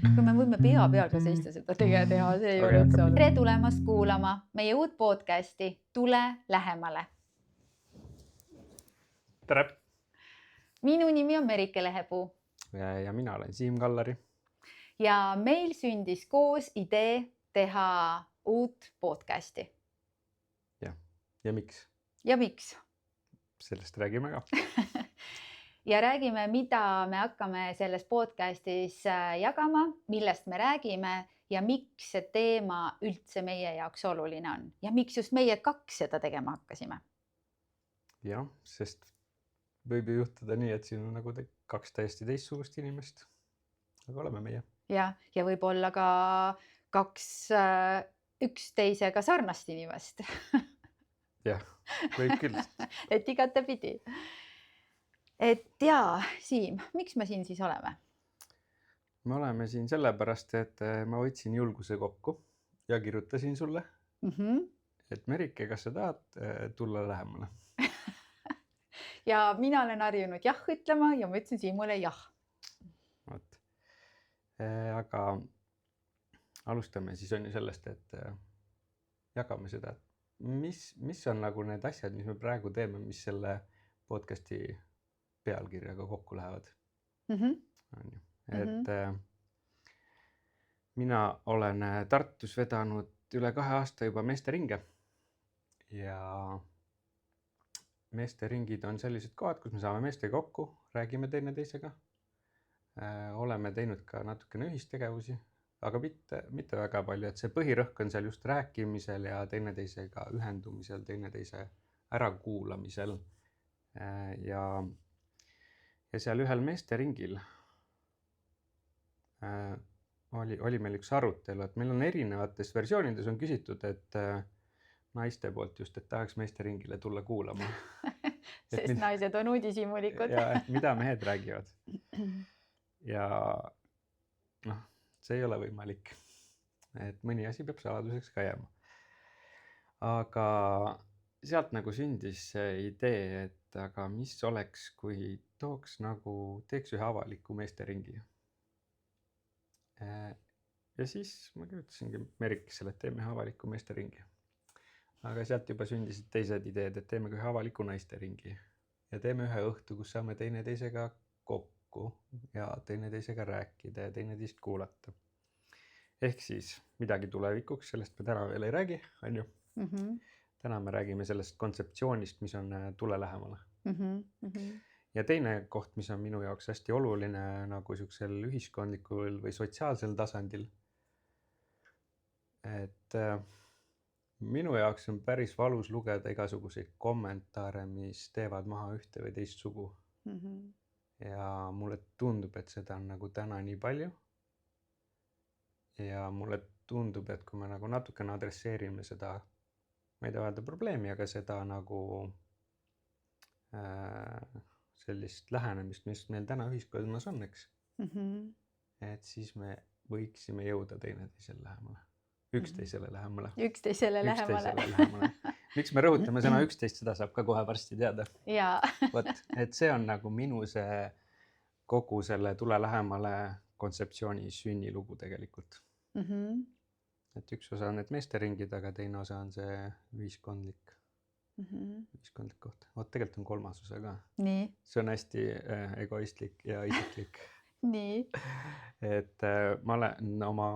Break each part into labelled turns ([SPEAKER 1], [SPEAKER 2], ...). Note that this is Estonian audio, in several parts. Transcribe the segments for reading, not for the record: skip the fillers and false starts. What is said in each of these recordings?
[SPEAKER 1] Kui me võime pea peal ka seista seda teha, see ei ole üldse olnud. Tere tulemast kuulama meie uut podcasti Tule lähemale.
[SPEAKER 2] Tere!
[SPEAKER 1] Minu nimi on Merike Lehepuu.
[SPEAKER 2] Ja mina olen Siim Kallari.
[SPEAKER 1] Ja meil sündis koos idee teha uut podcasti.
[SPEAKER 2] Ja miks?
[SPEAKER 1] Ja miks?
[SPEAKER 2] Sellest räägime ka.
[SPEAKER 1] Ja räägime, mida me hakkame selles podcastis jagama, millest me räägime ja miks see teema üldse meie jaoks oluline on. Ja miks just meie kaks seda tegema hakkasime.
[SPEAKER 2] Jah, sest võib ju juhtuda nii, et siin on nagu kaks täiesti teistsugust inimest. Aga oleme meie. Ja
[SPEAKER 1] võib-olla ka kaks üksteisega sarnast inimest.
[SPEAKER 2] Jah, võib küll.
[SPEAKER 1] Et igatepidi. Et jaa, Siim, miks me siin siis oleme?
[SPEAKER 2] Me oleme siin sellepärast, et ma võtsin julguse kokku ja kirjutasin sulle, et Merike, kas sa tahad tulla lähemale?
[SPEAKER 1] Ja mina olen harjunud jah ütlema ja ma ütlesin Siimule jah.
[SPEAKER 2] Aga alustame siis on ju sellest, et jagame seda, mis on nagu need asjad, mis me praegu teeme, mis selle podcasti pealkirjaga kokku lähevad. Et mina olen Tartus vedanud üle 2 aasta juba meesteringe ja meesteringid on sellised kohad, kus me saame meestega kokku, räägime teineteisega. Oleme teinud ka natukene ühistegevusi, aga mitte väga palju, et see põhirõhk on seal just rääkimisel ja teineteisega ühendumisel, teineteise ärakuulamisel ja seal ühel meesteringil oli meil üks arutelu, et meil on erinevates versioonides on küsitud, et naiste poolt just, et tahaks meesteringile tulla kuulama.
[SPEAKER 1] Sest naised on uudishimulikud.
[SPEAKER 2] Ja et mida mehed räägivad. Ja see ei ole võimalik. Et mõni asi peab saladuseks ka jääma. Aga sealt nagu sündis see idee, et aga mis oleks, kui teeks ühe avaliku meesteringi. Ja siis ma kirjutasingi Merikesele, et teeme ühe avaliku meesteringi. Aga sealt juba sündisid teised ideed, et teeme ühe avaliku naisteringi. Ja teeme ühe õhtu, kus saame teineteisega kokku ja teineteisega rääkida ja teineteist kuulata. Ehk siis midagi tulevikuks, sellest me täna veel ei räägi, on ju? Täna me räägime sellest kontseptsioonist, mis on tule lähemale. Ja teine koht, mis on minu jaoks hästi oluline nagu sellisel ühiskondlikul või sotsiaalsel tasandil, et minu jaoks on päris valus lugeda igasuguseid kommentaare, mis teevad maha ühte või teist sugu. Ja mulle tundub, et seda on nagu täna nii palju. Ja mulle tundub, et kui me nagu natukene adresseerime seda, ma ei tea probleemi, aga seda nagu sellist lähenemist, mis meil täna ühiskonnas on, eks. Et siis me võiksime jõuda teineteisele lähemale. Üksteisele lähemale.
[SPEAKER 1] Üksteisele lähemale.
[SPEAKER 2] Miks me rõhutame sõna 11, seda saab ka kohe varsti teada.
[SPEAKER 1] Jaa.
[SPEAKER 2] Et see on nagu minu see kogu selle tule lähemale kontseptsiooni sünnilugu tegelikult. Et üks osa on need meesteringid, aga teine osa on see ühiskondlik koht. Tegelikult on 3. osa ka.
[SPEAKER 1] Nii.
[SPEAKER 2] See on hästi egoistlik ja isiklik.
[SPEAKER 1] Nii.
[SPEAKER 2] Et ma olen oma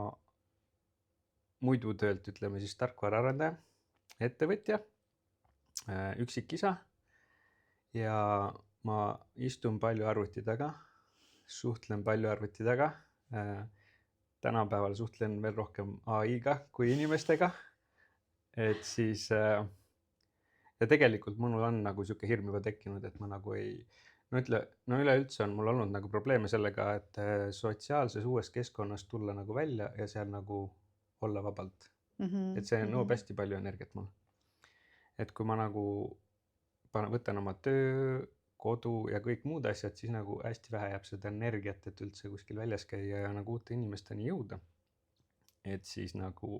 [SPEAKER 2] muidu töölt, ütleme siis tarkvaraarendaja, ettevõtja, üksikisa ja ma istun palju arvuti taga, suhtlen palju arvuti taga. Tänapäeval suhtlen veel rohkem AI-ga kui inimestega. Et siis ja tegelikult mul on nagu siuke hirm juba tekkinud, et ma nagu ei üleüldse on mul olnud nagu probleeme sellega, et sotsiaalses uues keskkonnas tulla nagu välja ja seal nagu olla vabalt. Et see nõuab hästi palju energiat mul. Et kui ma nagu võtan oma töö, kodu ja kõik muud asjad, siis nagu hästi vähe jääb seda energiat, et üldse kuskil väljas käia ja nagu uute inimesteni jõuda. Et siis nagu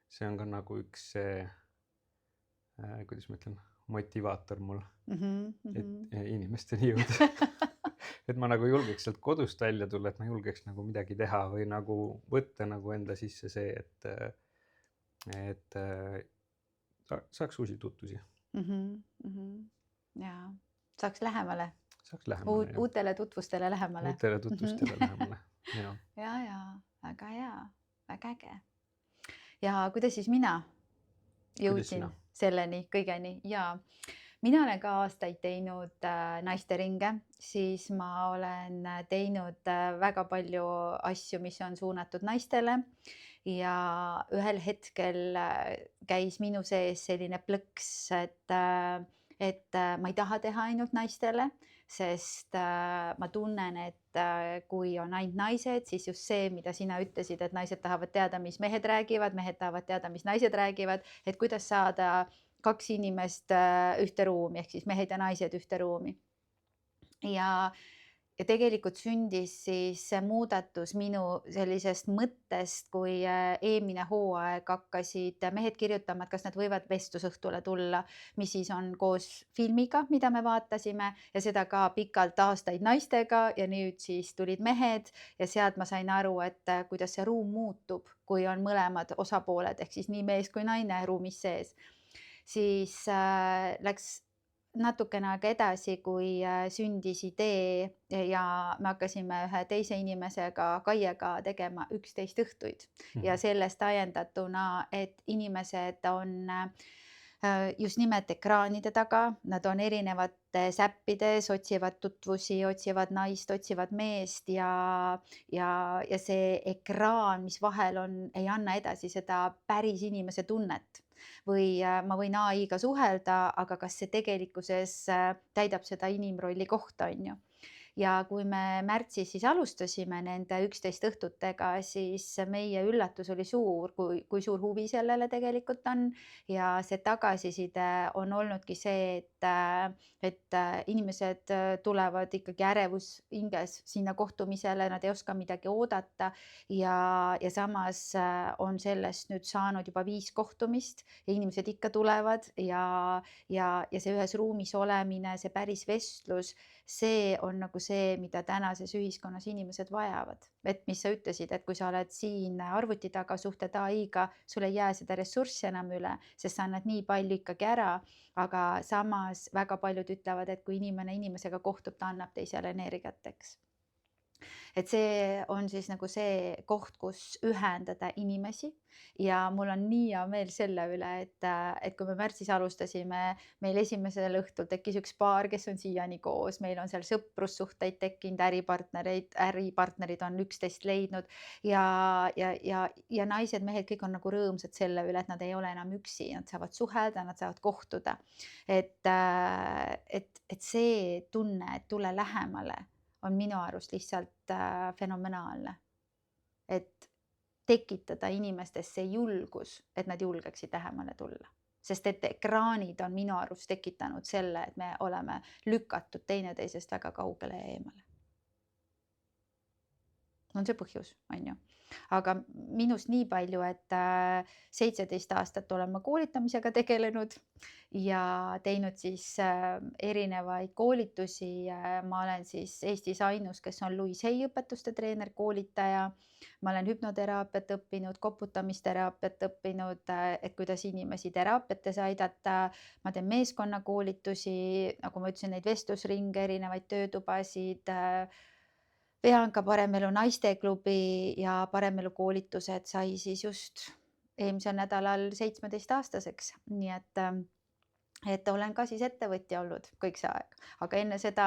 [SPEAKER 2] see on ka nagu üks see, kuidas ma ütlen, motivaator mul, et inimesteni jõuda. et ma nagu julgeks sealt kodust välja tulla, et ma julgeks nagu midagi teha või nagu võtta nagu enda sisse see, et saaks uusi tutvusi,
[SPEAKER 1] Jaa, saaks lähemale,
[SPEAKER 2] saaks lähemale ja
[SPEAKER 1] uutele tutvustele lähemale.
[SPEAKER 2] uutele tutvustele lähemale. Ja.
[SPEAKER 1] Ja, väga hea, väga äge. Ja kuidas siis mina
[SPEAKER 2] Kuidas
[SPEAKER 1] jõudsin
[SPEAKER 2] sina?
[SPEAKER 1] selleni kõigeni ja mina olen ka aastaid teinud naisteringe, siis ma olen teinud väga palju asju, mis on suunatud naistele ja ühel hetkel käis minu sees selline plõks, et ma ei taha teha ainult naistele, sest ma tunnen, et kui on ainult naised, siis just see, mida sina ütlesid, et naised tahavad teada, mis mehed räägivad, mehed tahavad teada, mis naised räägivad, et kuidas saada 2 inimest ühte ruumi ehk siis mehed ja naised ühte ruumi. Ja tegelikult sündis siis see muudatus minu sellisest mõttest, kui eelmine hooaeg hakkasid mehed kirjutama, et kas nad võivad vestlusõhtule tulla, mis siis on koos filmiga, mida me vaatasime ja seda ka pikalt aastaid naistega ja nüüd siis tulid mehed ja sealt ma sain aru, et kuidas see ruum muutub, kui on mõlemad osapooled ehk siis nii mees kui naine ruumis sees. Siis läks natukene aega edasi, kui sündis idee ja me hakkasime ühe teise inimesega, Kaiega tegema 11 õhtuid ja sellest ajendatuna, et inimesed on just nimelt ekraanide taga, nad on erinevates äppides, otsivad tutvusi, otsivad naist, otsivad meest ja see ekraan, mis vahel on, ei anna edasi seda päris inimese tunnet. Või ma võin AI-ga suhelda, aga kas see tegelikkuses täidab seda inimrolli kohta, on ju. Ja kui me märtsis siis alustasime nende 11 õhtutega, siis meie üllatus oli suur, kui suur huvi sellele tegelikult on ja see tagasiside on olnudki see, et inimesed tulevad ikkagi ärevus hinges sinna kohtumisele, nad ei oska midagi oodata ja samas on sellest nüüd saanud juba 5 kohtumist ja inimesed ikka tulevad ja see ühes ruumis olemine, see päris vestlus, see on nagu see, mida tänases ühiskonnas inimesed vajavad. Et mis sa ütlesid, et kui sa oled siin arvuti taga, suhtled AI-ga, sul ei jää seda ressurssi enam üle, sest sa annad nii palju ikkagi ära, aga samas väga paljud ütlevad, et kui inimene inimesega kohtub, ta annab teisele energiat, eks. Et see on siis nagu see koht, kus ühendada inimesi ja mul on nii hea meel selle üle, et kui me märtsis alustasime, meil esimesel õhtul tekkis üks paar, kes on siiani koos, meil on seal sõprussuhteid tekkinud, äripartnerid on 11 leidnud ja naised, mehed, kõik on nagu rõõmsad selle üle, et nad ei ole enam üksi, nad saavad suhelda, nad saavad kohtuda. Et see tunne, et tule lähemale, on minu arust lihtsalt fenomenaalne, et tekitada inimestes see julgus, et nad julgeksid lähemale tulla. Sest et ekraanid on minu arust tekitanud selle, et me oleme lükatud teineteisest väga kaugele ja eemale. On see põhjus, on ju. Aga minust nii palju, et 17 aastat olen ma koolitamisega tegelenud ja teinud siis erinevaid koolitusi. Ma olen siis Eestis ainus, kes on Louise Hay õpetuste treener, koolitaja. Ma olen hüpnoteraapiat õppinud, koputamisteraapiat õppinud, et kuidas inimesi teraapiates aidata. Ma teen meeskonnakoolitusi, nagu ma ütlesin, neid vestlusringe, erinevaid töötubasid, vean ka Paremelu naisteklubi ja Paremelu koolitused sai siis just eelmisel nädalal 17-aastaseks. Nii et olen ka siis ettevõtja olnud kõik see aeg, aga enne seda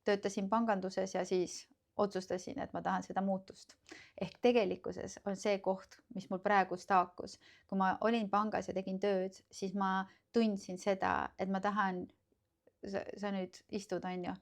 [SPEAKER 1] töötasin panganduses ja siis otsustasin, et ma tahan seda muutust. Ehk tegelikkuses on see koht, mis mul praegu staakus. Kui ma olin pangas ja tegin tööd, siis ma tundsin seda, et ma tahan, sa nüüd istud, on ju.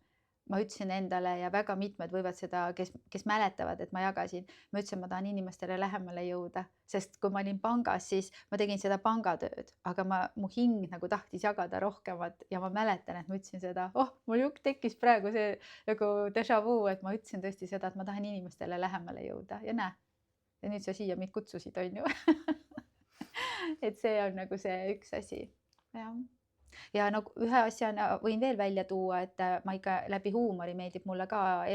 [SPEAKER 1] Ma ütlesin endale ja väga mitmed võivad seda, kes mäletavad, et ma jagasin, ma ütlesin, ma tahan inimestele lähemale jõuda, sest kui ma olin pangas, siis ma tegin seda pangatööd, aga mu hing nagu tahtis jagada rohkemat ja ma mäletan, et ma ütlesin seda, mul tekkis praegu see nagu déjà vu, et ma ütlesin tõesti seda, et ma tahan inimestele lähemale jõuda ja näe, ja nüüd sa siia mind kutsusid, on ju. Et see on nagu see üks asi, jah. ja nagu ühe asjana võin veel välja tuua, et ma ikka läbi huumori meeldib mulle ka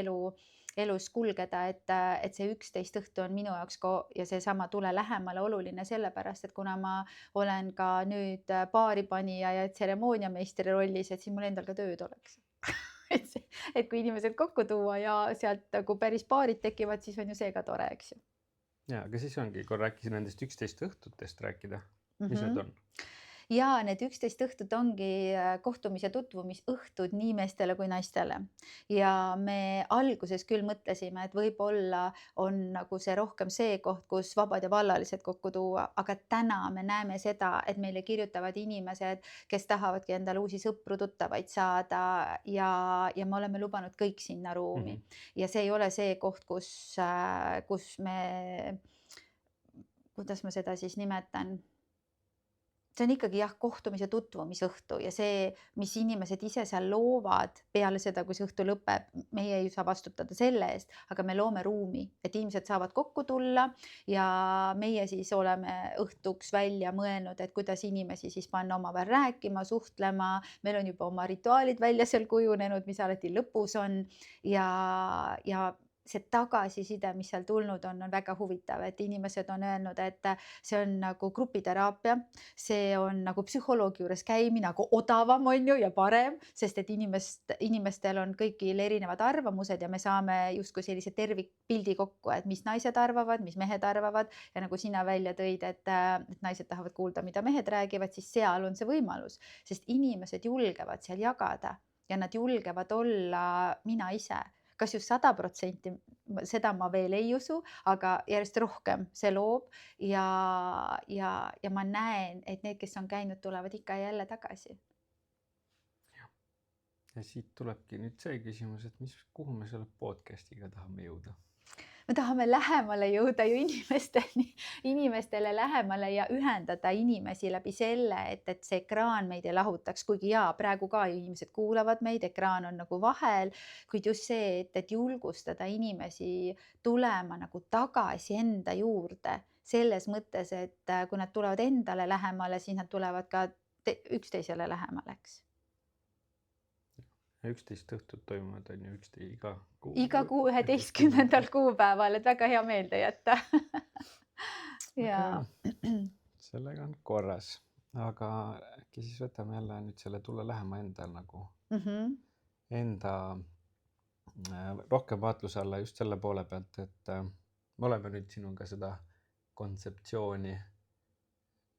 [SPEAKER 1] elus kulgeda, et see 11 õhtu on minu jaoks ka ja seesama Tule lähemale oluline sellepärast, et kuna ma olen ka nüüd baaripanija ja tseremooniameistri rollis, et siis mul endal ka tööd oleks. et kui inimesed kokku tuua ja sealt nagu päris baarid tekivad, siis on ju see ka tore, eks ju.
[SPEAKER 2] Ja, aga siis ongi, kui rääkisin nendest 11 õhtutest rääkida, mis need on?
[SPEAKER 1] Ja need 11 õhtut ongi kohtumis- ja tutvumisõhtud nii meestele kui naistele. Ja me alguses küll mõtlesime, et võib-olla on nagu see rohkem see koht, kus vabad ja vallalised kokku tuua, aga täna me näeme seda, et meile kirjutavad inimesed, kes tahavadki endale uusi sõpru, tuttavaid saada ja me oleme lubanud kõik sinna ruumi. Ja see ei ole see koht, kus me, kuidas ma seda siis nimetan, see on ikkagi jah, kohtumis- ja tutvumisõhtu ja see, mis inimesed ise seal loovad peale seda, kui see õhtu lõpeb, meie ei saa vastutada selle eest, aga me loome ruumi, et inimesed saavad kokku tulla ja meie siis oleme õhtuks välja mõelnud, et kuidas inimesi siis panna omavahel rääkima, suhtlema. Meil on juba oma rituaalid välja seal kujunenud, mis alati lõpus on ja see tagasiside, mis seal tulnud on väga huvitav, et inimesed on öelnud, et see on nagu grupiteraapia, see on nagu psühholoogi juures käimine, aga odavam on ju ja parem, sest et inimestel on kõigil erinevad arvamused ja me saame justkui sellise tervikpildi kokku, et mis naised arvavad, mis mehed arvavad ja nagu sina välja tõid, et naised tahavad kuulda, mida mehed räägivad, siis seal on see võimalus, sest inimesed julgevad seal jagada ja nad julgevad olla mina ise. Kas just 100%, seda ma veel ei usu, aga järjest rohkem see loob ja ma näen, et need, kes on käinud, tulevad ikka ja jälle tagasi.
[SPEAKER 2] Ja siit tulebki nüüd see küsimus, et kuhu me selle podcast'iga tahame jõuda?
[SPEAKER 1] Me tahame lähemale jõuda ju inimestele lähemale ja ühendada inimesi läbi selle, et see ekraan meid ei lahutaks, kuigi jaa, praegu ka inimesed kuulavad meid, ekraan on nagu vahel, kuid just see, et julgustada inimesi tulema nagu tagasi enda juurde, selles mõttes, et kui nad tulevad endale lähemale, siis nad tulevad ka üksteisele lähemale, eks.
[SPEAKER 2] 11 õhtut toimuvad on ju
[SPEAKER 1] iga kuu 11. kuupäeval, et väga hea meelde jätta. Ja.
[SPEAKER 2] Sellega on korras, aga äkki siis võtame jälle nüüd selle Tule lähema enda nagu enda rohkem vaatluse alla just selle poole pealt, et me oleme nüüd sinuga seda kontseptsiooni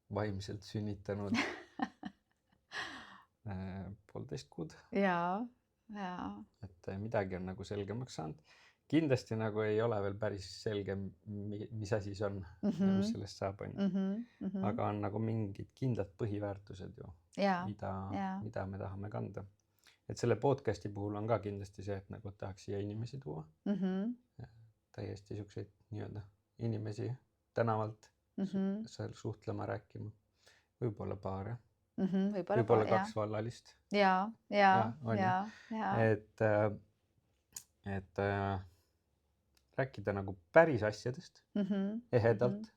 [SPEAKER 2] vaimselt sünnitanud 1,5 kuud.
[SPEAKER 1] Ja.
[SPEAKER 2] Et midagi on nagu selgemaks saanud. Kindlasti nagu ei ole veel päris selge, mis asi see on, mis sellest saab, aga on nagu mingid kindlad põhiväärtused ju, mida me tahame kanda. Et selle podcast'i puhul on ka kindlasti see, et nagu tahaks siia inimesi tuua. Täiesti siukseid nii-öelda inimesi tänavalt seal suhtlema, rääkima, võib-olla paare. Võib-olla 2 vallalist. Et rääkida nagu päris asjadest, ehedalt,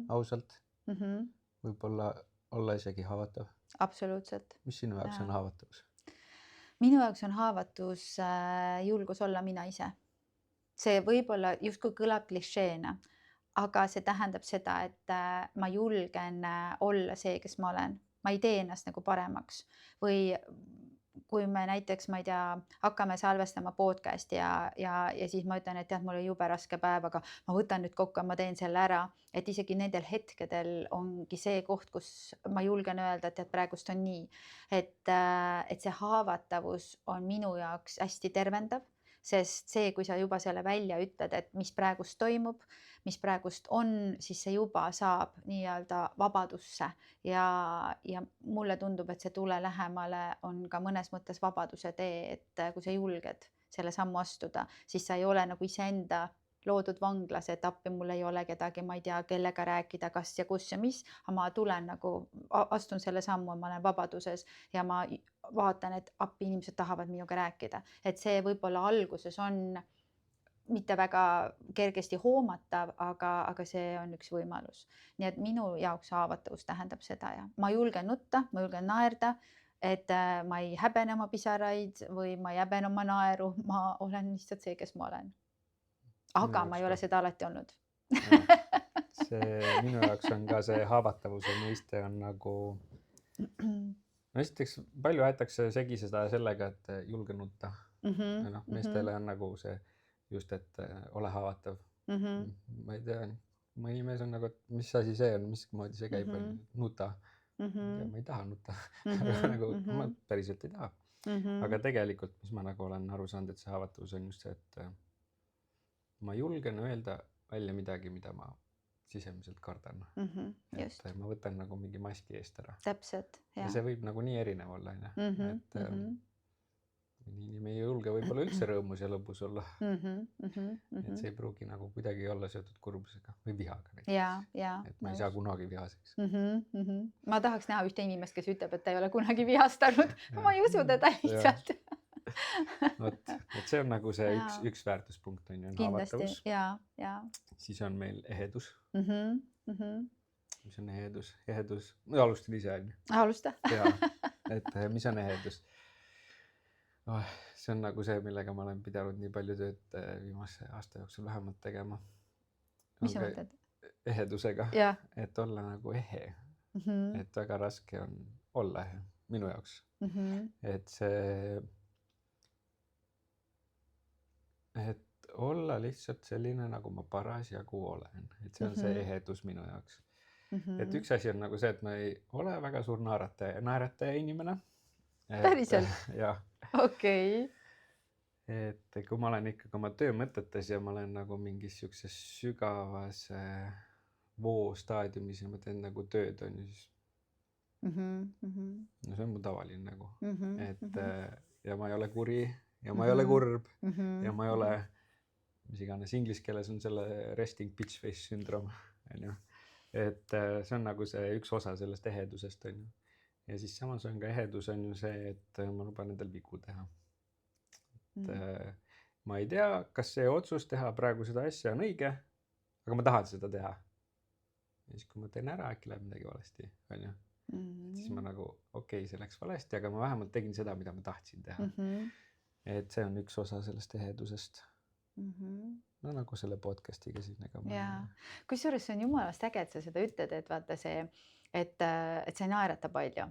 [SPEAKER 2] ausalt, võib-olla olla isegi haavatav.
[SPEAKER 1] Absoluutselt.
[SPEAKER 2] Mis sinu jaoks on haavatavus?
[SPEAKER 1] Minu jaoks on haavatus julgus olla mina ise. See võib-olla justkui kõlab klišeena, aga see tähendab seda, et ma julgen olla see, kes ma olen. Ma ei tee ennast nagu paremaks või kui me näiteks, ma ei tea, hakkame salvestama podcast'i ja siis ma ütlen, et tead, mul oli jube raske päev, aga ma võtan nüüd kokku ja ma teen selle ära, et isegi nendel hetkedel ongi see koht, kus ma julgen öelda, et tead, praegust on nii, et see haavatavus on minu jaoks hästi tervendav, sest see, kui sa juba selle välja ütled, et mis praegust toimub, mis praegust on, siis see juba saab nii-öelda vabadusse ja mulle tundub, et see Tule lähemale on ka mõnes mõttes vabaduse tee, et kui sa julged selle sammu astuda, siis sa ei ole nagu iseenda loodud vanglas, et appi mul ei ole kedagi, ma ei tea, kellega rääkida, kas ja kus ja mis, aga ma tulen nagu, astun selle sammu, ma olen vabaduses ja ma vaatan, et appi inimesed tahavad minuga rääkida, et see võib-olla alguses on mitte väga kergesti hoomatav, aga see on üks võimalus. Nii et minu jaoks haavatavus tähendab seda ja ma julgen nutta, ma julgen naerda, et ma ei häbene oma pisaraid või ma ei häbene oma naeru, ma olen lihtsalt see, kes ma olen. Aga ma ei ole seda alati olnud.
[SPEAKER 2] See minu jaoks on ka see haavatavuse mõiste on nagu, no esiteks palju aetakse segi seda sellega, et julge nutta. Meestele on nagu see just, et ole haavatav. Ma ei tea, mõni mees on nagu, et mis asi see on, mismoodi see käib, nuta. Ma ei taha nutta. Nagu ma päriselt ei taha. Aga tegelikult, mis ma nagu olen aru saanud, et see haavatavus on just see, et ma julgen öelda välja midagi, mida ma sisemiselt kardan.
[SPEAKER 1] Just.
[SPEAKER 2] Et ma võtan nagu mingi maski eest ära.
[SPEAKER 1] Täpselt,
[SPEAKER 2] ja see võib nagu nii erinev olla, et inimene ei julge võib-olla üldse rõõmus ja lõbus olla. Et see ei pruugi nagu kuidagi olla seotud kurbusega või vihaga. Et ma ei saa kunagi vihaseks.
[SPEAKER 1] Ma tahaks näha ühte inimest, kes ütleb, et ta ei ole kunagi vihastanud. Ma ei usu teda lihtsalt.
[SPEAKER 2] Et see on nagu see üks väärtuspunkt on ju, haavatavus. Siis on meil ehedus. Mis on ehedus? Ehedus, ma alustan ise on ju.
[SPEAKER 1] Alusta.
[SPEAKER 2] Et mis on ehedus? See on nagu see, millega ma olen pidanud nii palju tööd viimase aasta jooksul vähemalt tegema.
[SPEAKER 1] Mis sa mõtled?
[SPEAKER 2] Ehedusega, et olla nagu ehe. Et väga raske on olla ehe, minu jaoks. Et see, et olla lihtsalt selline, nagu ma parasjagu olen. Et see on see ehedus minu jaoks. Et üks asi on nagu see, et ma ei ole väga suur naerataja inimene.
[SPEAKER 1] Päriselt?
[SPEAKER 2] Jah.
[SPEAKER 1] Okei.
[SPEAKER 2] Et kui ma olen ikkagi oma töömõtetes ja ma olen nagu mingis siukses sügavas voostaadiumis ja ma teen nagu tööd on ju, siis no see on mu tavaline nagu. Et ja ma ei ole kuri ja ma ei ole kurb ja ma ei ole, mis iganes inglise keeles on selle resting bitch face syndrome, on ju. Et see on nagu see üks osa sellest ehedusest on ju. Ja siis samas on ka ehedus on ju see, et ma luban endal vigu teha. Et ma ei tea, kas see otsus teha praegu seda asja on õige, aga ma tahan seda teha. Ja siis kui ma teen ära, äkki läheb midagi valesti, on ju. Siis ma nagu, okei, see läks valesti, aga ma vähemalt tegin seda, mida ma tahtsin teha. Et see on üks osa sellest ehedusest. No nagu selle podcastiga siin.
[SPEAKER 1] Kusjuures see on jumalast äge, et sa seda ütled, et vaata see, et sa ei naerata palju.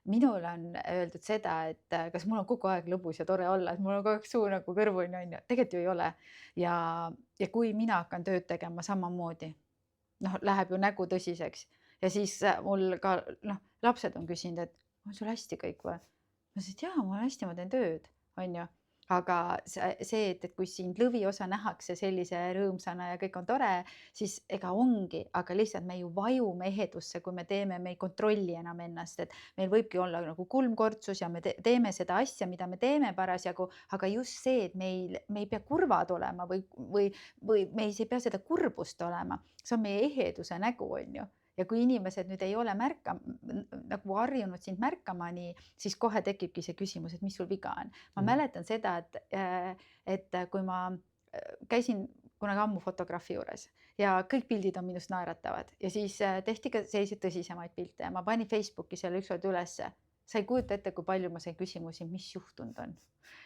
[SPEAKER 1] Minul on öeldud seda, et kas mul on kogu aeg lõbus ja tore olla, et mul on kogu aeg suu nagu kõrvuni on ju. Tegelikult ju ei ole. Ja kui mina hakkan tööd tegema samamoodi, läheb ju nägu tõsiseks. Ja siis mul ka lapsed on küsinud, et on sul hästi kõik või? Ma ütlesin, et jaa, mul on hästi, ma teen tööd, on ju. Aga see, et kui sind lõviosa nähakse sellise rõõmsana ja kõik on tore, siis ega ongi, aga lihtsalt me ju vajume ehedusse, kui me teeme, me ei kontrolli enam ennast, et meil võibki olla nagu kulmkortsus ja me teeme seda asja, mida me teeme parasjagu, aga just see, et me ei pea kurvad olema või me ei pea seda kurbust olema, see on meie eheduse nägu, on ju. Ja kui inimesed nüüd ei ole nagu harjunud sind märkama nii, siis kohe tekibki see küsimus, et mis sul viga on. Ma mäletan seda, et kui ma käisin kunagi ammu fotograafi juures ja kõik pildid on minust naeratavad ja siis tehti ka selliseid tõsisemaid pilte ja ma panin Facebooki selle ükskord ülesse. Sa ei kujuta ette, kui palju ma sain küsimusi, mis juhtunud on.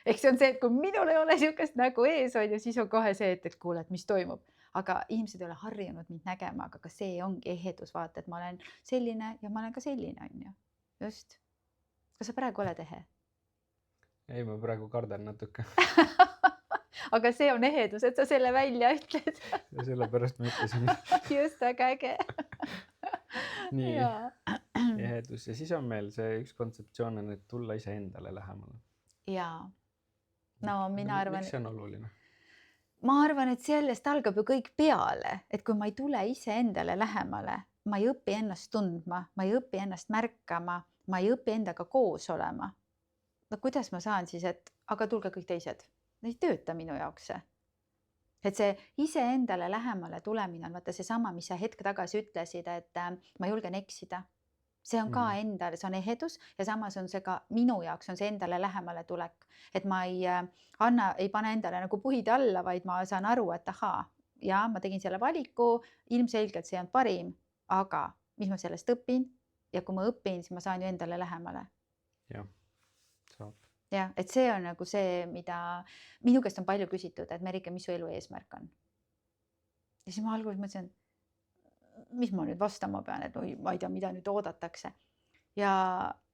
[SPEAKER 1] Ehk see on see, et kui minul ei ole niisugust nägu ees on ja siis on kohe see, et kuule, et mis toimub. Aga inimesed ei ole harjunud mind nägema, aga ka see ongi ehedus, vaata, et ma olen selline ja ma olen ka selline, on ju. Just. Kas sa praegu oled ehe?
[SPEAKER 2] Ei, ma praegu kardan natuke.
[SPEAKER 1] Aga see on ehedus, et sa selle välja ütled.
[SPEAKER 2] Ja sellepärast ma ütlesin.
[SPEAKER 1] Just, väga äge.
[SPEAKER 2] Nii, ehedus. Ja siis on meil see üks kontseptsioon on, et tulla ise endale lähemale.
[SPEAKER 1] Jaa. No mina arvan...
[SPEAKER 2] Miks see on oluline?
[SPEAKER 1] Ma arvan, et sellest algab ju kõik peale, et kui ma ei tule ise endale lähemale, ma ei õpi ennast tundma, ma ei õpi ennast märkama, ma ei õpi endaga koos olema. No kuidas ma saan siis, et aga tulge kõik teised? Ei tööta minu jaoks see. Et see ise endale lähemale tulemine on vaata seesama, mis sa hetk tagasi ütlesid, et ma julgen eksida. See on ka endale, see on ehedus ja samas on see ka minu jaoks on see endale lähemale tulek. Et ma ei pane endale nagu puhid alla, vaid ma saan aru, et ahaa, ja ma tegin selle valiku, ilmselgelt see on parim, aga mis ma sellest õpin ja kui ma õpin, siis ma saan ju endale lähemale.
[SPEAKER 2] jah, saab.
[SPEAKER 1] jah, et see on nagu see, mida minu käest on palju küsitud, et Merike, mis su elu eesmärk on? Ja siis ma alguses mõtlesin, mis ma nüüd vastama pean, et ma ei tea, mida nüüd oodatakse. Ja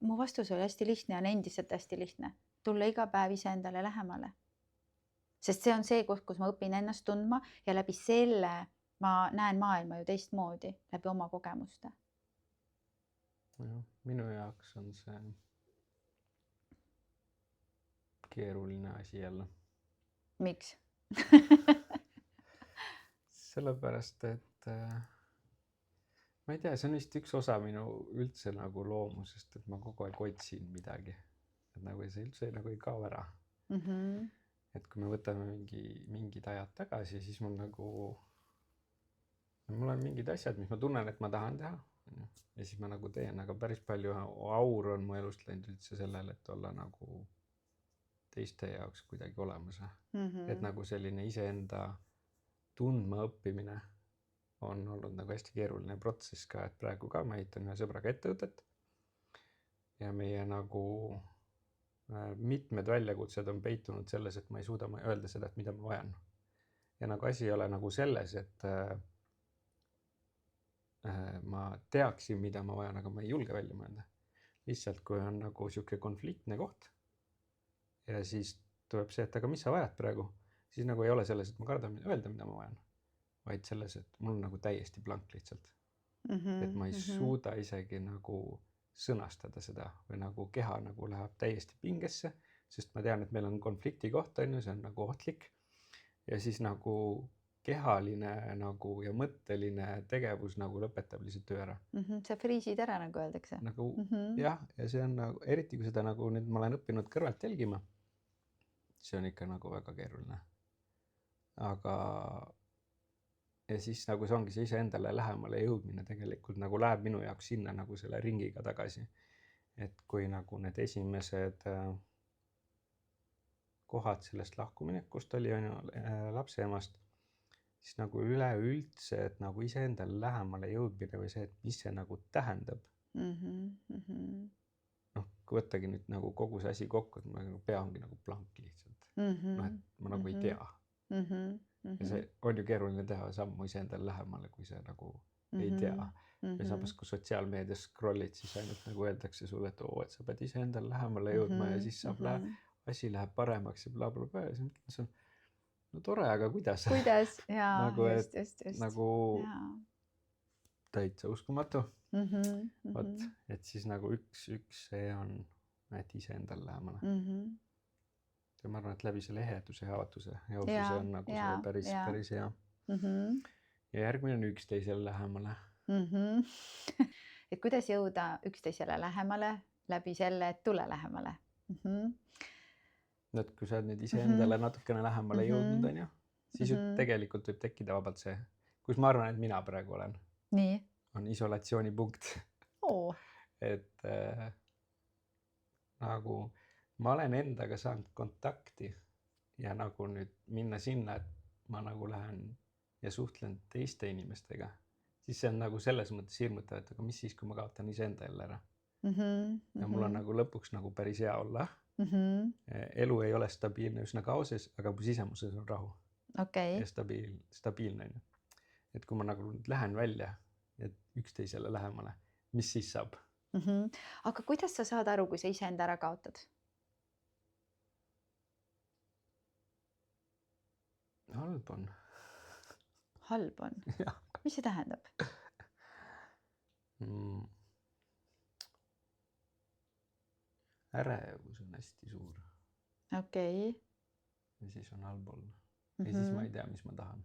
[SPEAKER 1] mu vastus oli hästi lihtne ja on endiselt hästi lihtne. Tulla iga päev iseendale lähemale. Sest see on see koht, kus ma õpin ennast tundma ja läbi selle ma näen maailma ju teistmoodi, läbi oma kogemuste.
[SPEAKER 2] Minu jaoks on see keeruline asi jälle.
[SPEAKER 1] Miks?
[SPEAKER 2] Sellepärast, et ma ei tea, see on vist üks osa minu üldse nagu loomusest, et ma kogu aeg otsin midagi. Et nagu see üldse nagu ei kao ära. Et kui me võtame mingid ajad tagasi, siis mul on mingid asjad, mis ma tunnen, et ma tahan teha. Ja siis ma nagu teen, aga päris palju aur on mu elust läinud üldse sellele, et olla nagu teiste jaoks kuidagi olemas. Et nagu selline iseenda tundma õppimine on olnud nagu hästi keeruline protsess ka, et praegu ka ma ehitan ühe sõbraga ettevõtet ja meie nagu mitmed väljakutsed on peitunud selles, et ma ei suuda öelda seda, et mida ma vajan. Ja nagu asi ei ole nagu selles, et ma teaksin, mida ma vajan, aga ma ei julge välja mõelda. Lihtsalt kui on nagu siuke konfliktne koht ja siis tuleb see, et aga mis sa vajad praegu, siis nagu ei ole selles, et ma kardan öelda, mida ma vajan, vaid selles, et mul on nagu täiesti blank lihtsalt. Et ma ei suuda isegi nagu sõnastada seda või nagu keha nagu läheb täiesti pingesse, sest ma tean, et meil on konflikti koht, on ju, see on nagu ohtlik. Ja siis nagu kehaline nagu ja mõtteline tegevus nagu lõpetab lihtsalt töö ära.
[SPEAKER 1] See friisid ära, nagu öeldakse.
[SPEAKER 2] Nagu jah, ja see on nagu, eriti kui seda nagu nüüd ma olen õppinud kõrvalt jälgima, see on ikka nagu väga keeruline. Aga ja siis nagu see ongi see iseendale lähemale jõudmine tegelikult nagu läheb minu jaoks sinna nagu selle ringiga tagasi. Et kui nagu need esimesed kohad sellest lahkuminekust oli lapse emast, siis nagu üleüldse, et nagu iseendale lähemale jõudmine või see, et mis see nagu tähendab. Kui võttagi nüüd nagu kogu see asi kokku, et ma pea ongi nagu blank lihtsalt. Et ma nagu ei tea. Ja see on ju keeruline teha sammu iseendale lähemale, kui see nagu ei tea. Ja samas, kui sotsiaalmeedias scrollid, siis ainult nagu öeldakse sulle, et sa pead iseendale lähemale jõudma ja siis saab asi läheb paremaks ja blablabla. Ja siis mõtlen, no tore, aga kuidas?
[SPEAKER 1] Kuidas? Jaa,
[SPEAKER 2] nagu,
[SPEAKER 1] just.
[SPEAKER 2] Nagu täitsa uskumatu. Et siis nagu üks see on, et iseendale lähemale. Ja ma arvan, et läbi selle eheduse ja avatuse ja aususe on nagu see päris hea. Ja järgmine on üksteisele lähemale.
[SPEAKER 1] Et kuidas jõuda üksteisele lähemale läbi selle, et tule lähemale?
[SPEAKER 2] Et kui sa oled nüüd iseendale natukene lähemale jõudnud, on ju, siis ju tegelikult võib tekkida vabalt see, kus ma arvan, et mina praegu olen.
[SPEAKER 1] Nii.
[SPEAKER 2] On isolatsioonipunkt. Et nagu ma olen endaga saanud kontakti ja nagu nüüd minna sinna, et ma nagu lähen ja suhtlen teiste inimestega, siis see on nagu selles mõttes hirmutav, et aga mis siis, kui ma kaotan iseenda jälle ära. Ja mul on nagu lõpuks nagu päris hea olla. Elu ei ole stabiilne üsna kaoses, aga mu sisemuses on rahu. Ja stabiilne. Et kui ma nagu lähen välja ja üksteisele lähemale, mis siis saab?
[SPEAKER 1] Aga kuidas sa saad aru, kui sa iseenda ära kaotad?
[SPEAKER 2] Halb on.
[SPEAKER 1] Halb on? Mis see tähendab?
[SPEAKER 2] Ärevus on hästi suur. Ja siis on halb olla. Ja siis ma ei tea, mis ma tahan.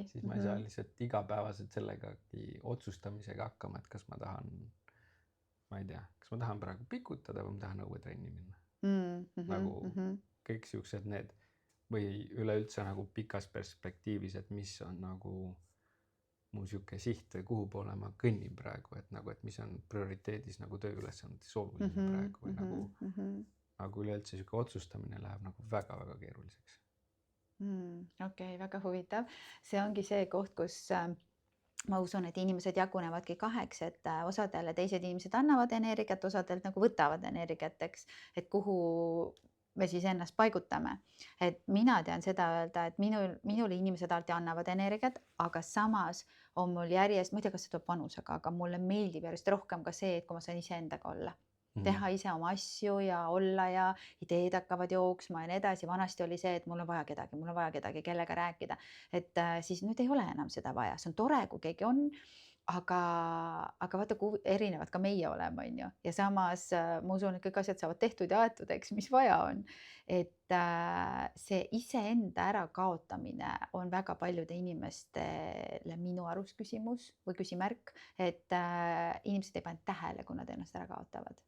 [SPEAKER 2] Siis ma ei saa lihtsalt igapäevaselt sellegagi otsustamisega hakkama, et kas ma tahan, ma ei tea, kas ma tahan praegu pikutada või ma tahan õuetrenni minna. Nagu kõik siuksed need või üleüldse nagu pikas perspektiivis, et mis on nagu mu siuke siht või kuhu poole ma kõnnin praegu, et nagu, et mis on prioriteedis nagu tööülesannetes oluline praegu või nagu üleüldse siuke otsustamine läheb nagu väga-väga keeruliseks.
[SPEAKER 1] Väga huvitav. See ongi see koht, kus ma usun, et inimesed jagunevadki kaheks, et osadele teised inimesed annavad energiat, osadelt nagu võtavad energiat, eks, et kuhu me siis ennast paigutame. Et mina tean seda öelda, et minule inimesed alati annavad energiat, aga samas on mul järjest, ma ei tea, kas see tuleb vanusega, aga mulle meeldib järjest rohkem ka see, et kui ma saan iseendaga olla. Teha ise oma asju ja olla ja ideed hakkavad jooksma ja nii edasi. Vanasti oli see, et mul on vaja kedagi, kellega rääkida. Et siis nüüd ei ole enam seda vaja. See on tore, kui keegi on, aga vaata, kui erinevad ka meie oleme, on ju. Ja samas ma usun, et kõik asjad saavad tehtud ja aetud, eks, mis vaja on. Et see iseenda ärakaotamine on väga paljude inimestele minu arust küsimus või küsimärk, et inimesed ei pane tähele, kui nad ennast ära kaotavad.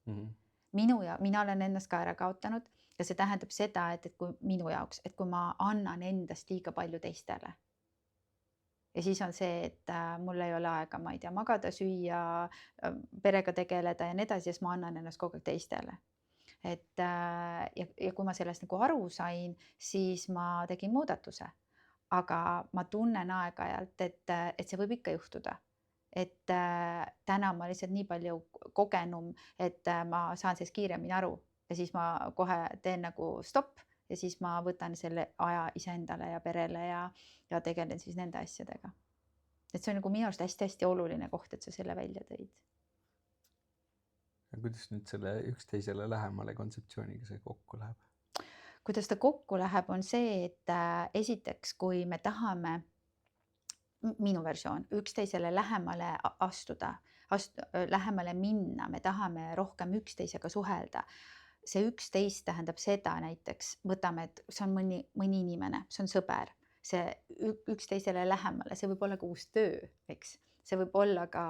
[SPEAKER 1] Mina olen ennast ka ära kaotanud ja see tähendab seda, et kui minu jaoks, et kui ma annan endast liiga palju teistele. Ja siis on see, et mul ei ole aega, ma ei tea, magada, süüa, perega tegeleda ja nii edasi, siis ma annan ennast kogu aeg teistele. Et ja kui ma sellest nagu aru sain, siis ma tegin muudatuse. Aga ma tunnen aeg-ajalt, et see võib ikka juhtuda. Et täna ma lihtsalt nii palju kogenum, et ma saan sellest kiiremini aru ja siis ma kohe teen nagu stopp ja siis ma võtan selle aja iseendale ja perele ja tegelen siis nende asjadega. Et see on nagu minu arust hästi-hästi oluline koht, et sa selle välja tõid.
[SPEAKER 2] Ja kuidas nüüd selle üksteisele lähemale kontseptsiooniga see kokku läheb?
[SPEAKER 1] Kuidas ta kokku läheb, on see, et esiteks, kui me tahame, minu versioon, üksteisele lähemale astuda, lähemale minna, me tahame rohkem üksteisega suhelda. See 11 tähendab seda näiteks, võtame, et see on mõni inimene, see on sõber, see üksteisele lähemale, see võib olla ka uus töö, eks. See võib olla ka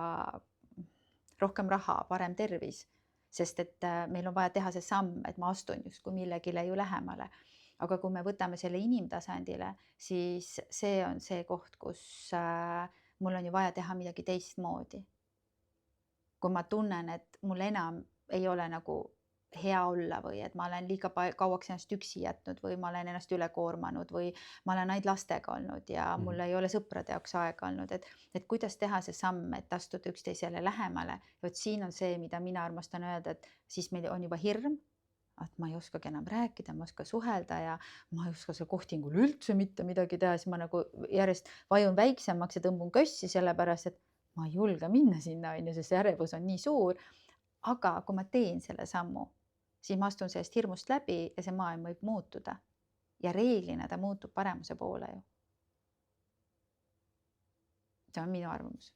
[SPEAKER 1] rohkem raha, parem tervis, sest et meil on vaja teha see samm, et ma astun justkui millegile ju lähemale. Aga kui me võtame selle inimtasandile, siis see on see koht, kus mul on ju vaja teha midagi teistmoodi. Kui ma tunnen, et mul enam ei ole nagu hea olla või et ma olen liiga kauaks ennast üksi jätnud või ma olen ennast üle koormanud või ma olen ainult lastega olnud ja mul ei ole sõprade jaoks aega olnud, et kuidas teha see samm, et astuda üksteisele lähemale. Ja vot siin on see, mida mina armastan öelda, et siis meil on juba hirm, et ma ei oskagi enam rääkida, ma ei oska suhelda ja ma ei oska seal kohtingul üldse mitte midagi teha, siis ma nagu järjest vajun väiksemaks ja tõmbun kössi sellepärast, et ma ei julge minna sinna, sest see ärevus on nii suur. Aga kui ma teen selle sammu, siis ma astun sellest hirmust läbi ja see maailm võib muutuda. Ja reeglina ta muutub paremuse poole ju. See on minu arvamus.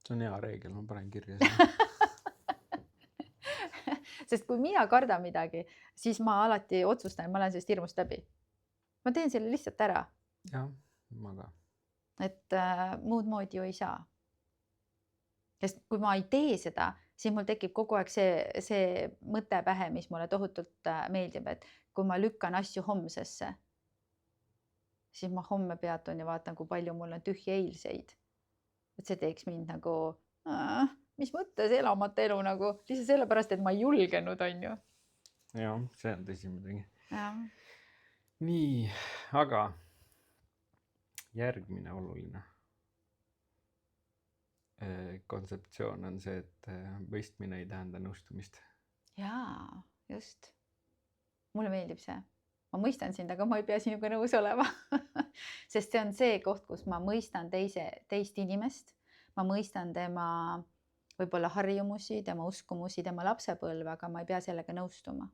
[SPEAKER 2] See on hea reegel, ma panen kirja.
[SPEAKER 1] Sest kui mina kardan midagi, siis ma alati otsustan, ma lähen sellest hirmust läbi. Ma teen selle lihtsalt ära.
[SPEAKER 2] Jah, ma ka.
[SPEAKER 1] Et muud moodi ju ei saa. Sest kui ma ei tee seda, siis mul tekib kogu aeg see mõte pähe, mis mulle tohutult meeldib, et kui ma lükkan asju homsesse, siis ma homme peatun ja vaatan, kui palju mul on tühja eilseid. Et see teeks mind nagu, mis mõttes elamata elu nagu, lihtsalt sellepärast, et ma ei julgenud, on ju.
[SPEAKER 2] Jah, see on tõsi muidugi.
[SPEAKER 1] Ja.
[SPEAKER 2] Nii, aga järgmine oluline kontseptsioon on see, et mõistmine ei tähenda nõustumist.
[SPEAKER 1] Jaa, just. Mulle meeldib see. Ma mõistan sind, aga ma ei pea sinuga nõus olema. Sest see on see koht, kus ma mõistan teist inimest. Ma mõistan tema võib-olla harjumusi, tema uskumusi, tema lapsepõlve, aga ma ei pea sellega nõustuma.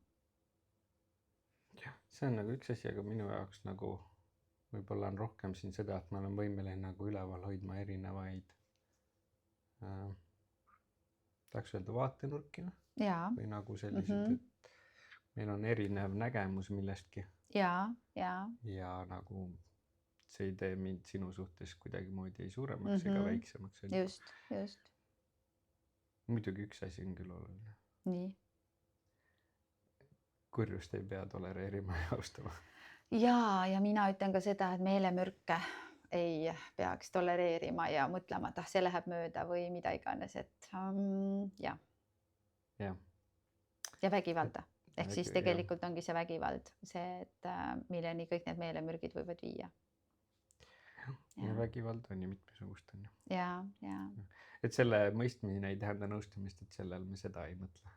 [SPEAKER 2] Jah, see on nagu üks asi, aga minu jaoks nagu võib-olla on rohkem siin seda, et ma olen võimeline nagu üleval hoidma erinevaid tahaks öelda vaatenurkina.
[SPEAKER 1] Jaa.
[SPEAKER 2] Või nagu sellised, et meil on erinev nägemus millestki.
[SPEAKER 1] Ja
[SPEAKER 2] nagu see ei tee mind sinu suhtes kuidagi moodi ei suuremaks ega väiksemaks.
[SPEAKER 1] Just.
[SPEAKER 2] Muidugi üks asi on küll oluline.
[SPEAKER 1] Nii.
[SPEAKER 2] Kurjust ei pea tolereerima ja austama.
[SPEAKER 1] Ja mina ütlen ka seda, et meelemürke ei peaks tolereerima ja mõtlema, et see läheb mööda või mida iganes, et jah. Ja vägivalda. Ehk siis tegelikult ongi see vägivald, see, et milleni kõik need meelemürgid võivad viia.
[SPEAKER 2] ja vägivald on ju mitmesugust on ju.
[SPEAKER 1] ja.
[SPEAKER 2] Et selle mõistmine ei tähenda nõustumist, et sellel me seda ei mõtle.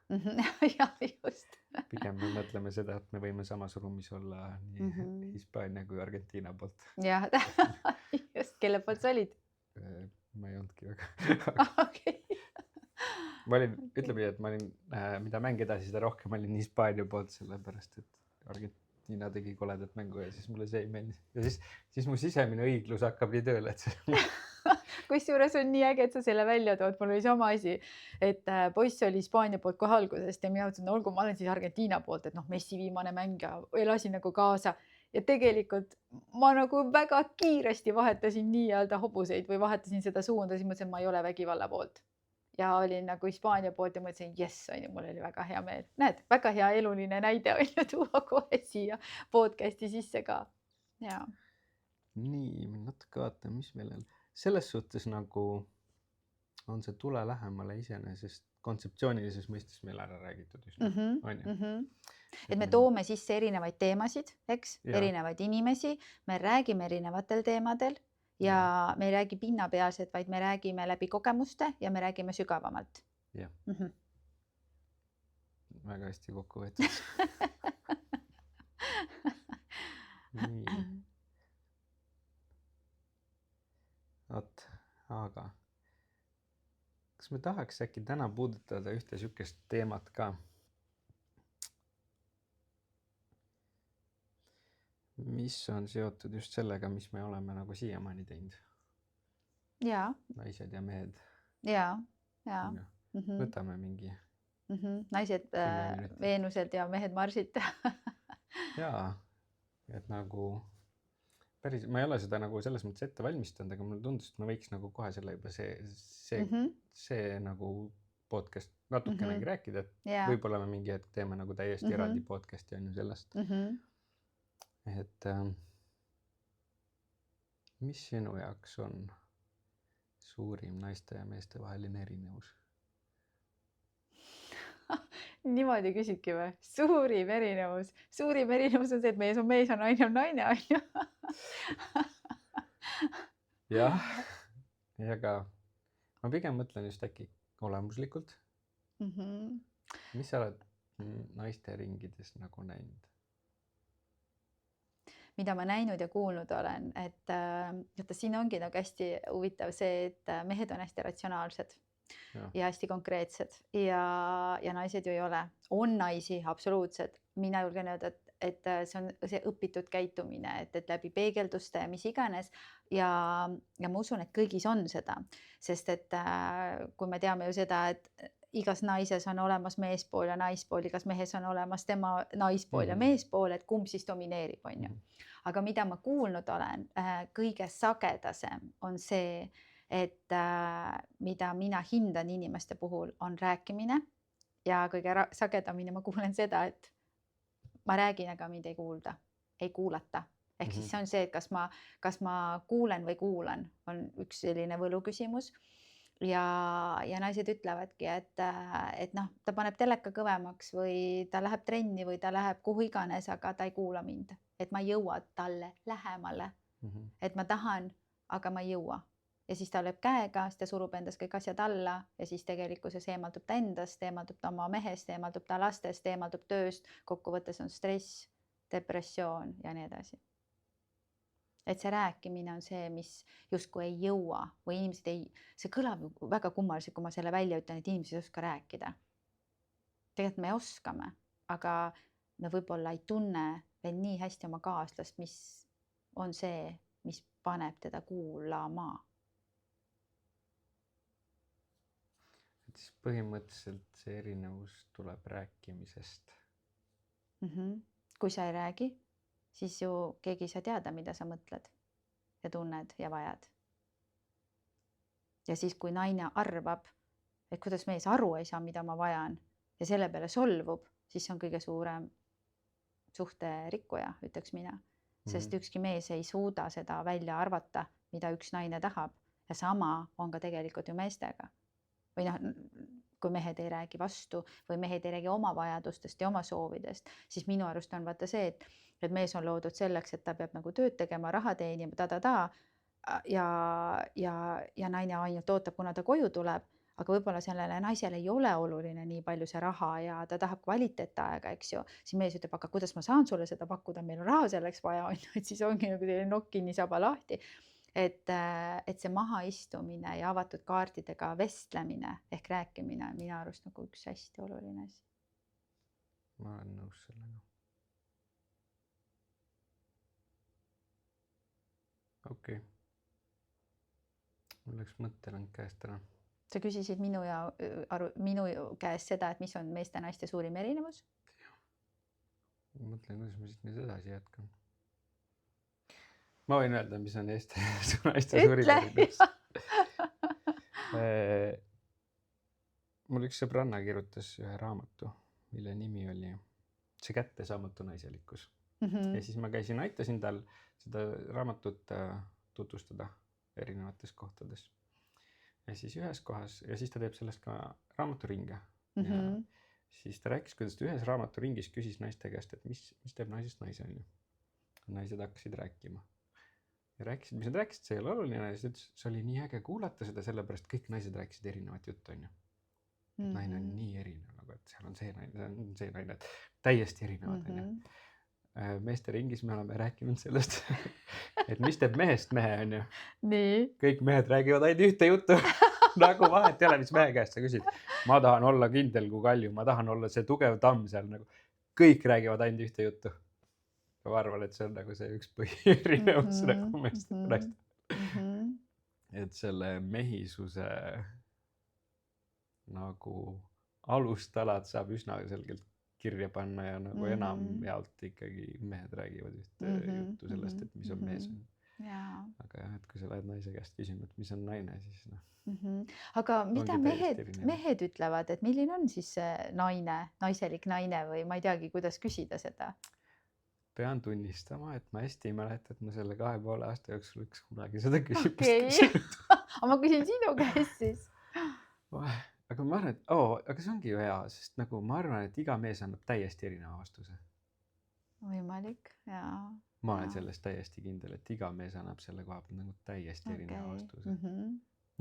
[SPEAKER 1] Ja just.
[SPEAKER 2] Pigem me mõtleme seda, et me võime samas ruumis olla nii Hispaania kui Argentiina poolt.
[SPEAKER 1] Jah, just, kelle poolt sa olid?
[SPEAKER 2] Ma ei olnudki väga.
[SPEAKER 1] Okei.
[SPEAKER 2] Ma olin, ütleme nii, et ma olin, mida mäng edasi, seda rohkem ma olin Hispaania poolt, sellepärast et Argentiina tegi koledat mängu ja siis mulle see ei meeldi. Ja siis mu sisemine õiglus hakkab nii tööle, et see...
[SPEAKER 1] Kusjuures on nii äge, et sa selle välja tood. Mul oli sama asi, et poiss oli Hispaania poolt kohe algusest ja mina ütlesin, olgu, ma olen siis Argentiina poolt, et Messi viimane mäng ja elasin nagu kaasa. Ja tegelikult ma nagu väga kiiresti vahetasin nii-öelda hobuseid või vahetasin seda suunda, siis mõtlesin, et ma ei ole vägivalla poolt. Ja olin nagu Hispaania poolt ja mõtlesin, jess, mul oli väga hea meel. Näed, väga hea eluline näide on ju tuua kohe siia podcasti sisse ka. Ja.
[SPEAKER 2] Nii, natuke vaata, mis meil on. Selles suhtes nagu on see tule lähemale iseenesest kontseptsioonilises mõistes meil ära räägitud. Just, on ju?
[SPEAKER 1] Et me toome sisse erinevaid teemasid, eks? Erinevaid inimesi, me räägime erinevatel teemadel ja me ei räägi pinnapealselt, vaid me räägime läbi kogemuste ja me räägime sügavamalt.
[SPEAKER 2] Jah. Väga hästi kokku võetud. Nii. Oot, aga kas me tahaks äkki täna puudutada ühte sükest teemat ka? Mis on seotud just sellega, mis me oleme nagu siiamaani teinud?
[SPEAKER 1] Ja.
[SPEAKER 2] Naised ja mehed.
[SPEAKER 1] Ja.
[SPEAKER 2] Võtame mingi.
[SPEAKER 1] Naised Veenuselt ja mehed Marsilt.
[SPEAKER 2] Jaa, et nagu päris, ma ei ole seda nagu selles mõttes ette valmistanud, aga mulle tundus, et ma võiks nagu kohe selle juba see nagu podcast natukenegi rääkida, et võib-olla me mingi hetk teeme nagu täiesti eraldi podcasti on ju sellest. Et mis sinu jaoks on suurim naiste ja meeste vaheline erinevus?
[SPEAKER 1] Niimoodi küsidki või? Suurim erinevus. Suurim erinevus on see, et mees on mees ja naine on naine.
[SPEAKER 2] Jah, aga ma pigem mõtlen just äkki olemuslikult. Mis sa oled naiste ringides nagu näinud?
[SPEAKER 1] Mida ma näinud ja kuulnud olen, et siin ongi nagu hästi huvitav see, et mehed on hästi ratsionaalsed ja hästi konkreetsed ja naised ju ei ole. On naisi, absoluutselt. Mina julgen öelda, et see on see õpitud käitumine, et läbi peegelduste ja mis iganes ja ma usun, et kõigis on seda, sest et kui me teame ju seda, et igas naises on olemas meespool ja naispool, igas mehes on olemas tema naispool ja meespool, et kumb siis domineerib, on ju. Aga mida ma kuulnud olen, kõige sagedasem on see, et mida mina hindan inimeste puhul on rääkimine ja kõige sagedamini ma kuulen seda, et ma räägin, aga mind ei kuulata. Ehk siis see on see, et kas ma kuulen või kuulan, on üks selline võluküsimus. Ja naised ütlevadki, et ta paneb teleka kõvemaks või ta läheb trenni või ta läheb kuhu iganes, aga ta ei kuula mind. Et ma ei jõua talle lähemale. Et ma tahan, aga ma ei jõua. Ja siis ta lööb käega, siis ta surub endas kõik asjad alla ja siis tegelikkuses eemaldub ta endast, eemaldub ta oma mehest, eemaldub ta lastest, eemaldub tööst, kokkuvõttes on stress, depressioon ja nii edasi. Et see rääkimine on see, mis justkui ei jõua või inimesed ei, see kõlab väga kummaliselt, kui ma selle välja ütlen, et inimesed ei oska rääkida. Tegelikult me oskame, aga me võib-olla ei tunne veel nii hästi oma kaaslast, mis on see, mis paneb teda kuulama.
[SPEAKER 2] Et siis põhimõtteliselt see erinevus tuleb rääkimisest.
[SPEAKER 1] Kui sa ei räägi, siis ju keegi ei saa teada, mida sa mõtled ja tunned ja vajad. Ja siis, kui naine arvab, et kuidas mees aru ei saa, mida ma vajan ja selle peale solvub, siis see on kõige suurem suhte rikkuja, ütleks mina. Sest ükski mees ei suuda seda välja arvata, mida üks naine tahab ja sama on ka tegelikult ju meestega. Või kui mehed ei räägi vastu või mehed ei räägi oma vajadustest ja oma soovidest, siis minu arust on vaata see, et mees on loodud selleks, et ta peab nagu tööd tegema, raha teenima, ja naine ainult ootab, kuna ta koju tuleb, aga võib-olla sellele naisele ei ole oluline nii palju see raha ja ta tahab kvaliteetaega, eks ju, siis mees ütleb, aga kuidas ma saan sulle seda pakkuda, meil on raha selleks vaja, on ju, et siis ongi nagu selline nokk kinni, saba lahti. Et see mahaistumine ja avatud kaartidega vestlemine ehk rääkimine on minu arust nagu üks hästi oluline asi.
[SPEAKER 2] Ma olen nõus sellega. Okei. Mul läks mõttelõng käest ära.
[SPEAKER 1] Sa küsisid minu käest seda, et mis on meeste ja naiste suurim erinevus?
[SPEAKER 2] Ma mõtlen, kuidas ma siit nüüd edasi jätkan. Ma võin öelda, mis on Eesti naiste suurim erinevus. Mul üks sõbranna kirjutas ühe raamatu, mille nimi oli See kättesaamatu naiselikkus. Ja siis ma käisin, aitasin tal seda raamatut tutvustada erinevates kohtades. Ja siis ühes kohas, ja siis ta teeb sellest ka raamaturinge. Ja siis ta rääkis, kuidas ta ühes raamaturingis küsis naiste käest, et mis teeb naisest naise, on ju. Naised hakkasid rääkima. Ja rääkisid, mis nad rääkisid, see ei ole oluline. Ja siis ütles, see oli nii äge kuulata seda, sellepärast kõik naised rääkisid erinevat juttu, on ju. Et naine on nii erinev, nagu et seal on see naine, et täiesti erinevad, on ju. Meeste ringis me oleme rääkinud sellest, et mis teeb mehest mehe, on ju.
[SPEAKER 1] Nii.
[SPEAKER 2] Kõik mehed räägivad ainult ühte juttu. Nagu vahet ei ole, mis mehe käest sa küsid. Ma tahan olla kindel kui Kalju, ma tahan olla see tugev tamm seal. Nagu. Kõik räägivad ainult ühte juttu. Ma arvan, et see on nagu see üks põhierinevus nagu meeste naiste. Et selle mehisuse nagu alustalad saab üsna selgelt kirja panna ja nagu enam jaolt ikkagi mehed räägivad ühte juttu sellest, et mis on mees. Aga jah, et kui sa lähed naise käest küsima, et mis on naine, siis
[SPEAKER 1] Aga mida mehed ütlevad, et milline on siis see naine, naiselik naine või ma ei teagi, kuidas küsida seda?
[SPEAKER 2] Pean tunnistama, et ma hästi ei mäleta, et ma selle 2,5 aasta jooksul üks kunagi seda küsimust küsinud.
[SPEAKER 1] Aga ma küsin sinu käest siis.
[SPEAKER 2] Aga ma arvan, et aga see ongi ju hea, sest nagu ma arvan, et iga mees annab täiesti erineva vastuse.
[SPEAKER 1] Võimalik, jaa.
[SPEAKER 2] Ma olen sellest täiesti kindel, et iga mees annab selle koha peal nagu täiesti erineva vastuse.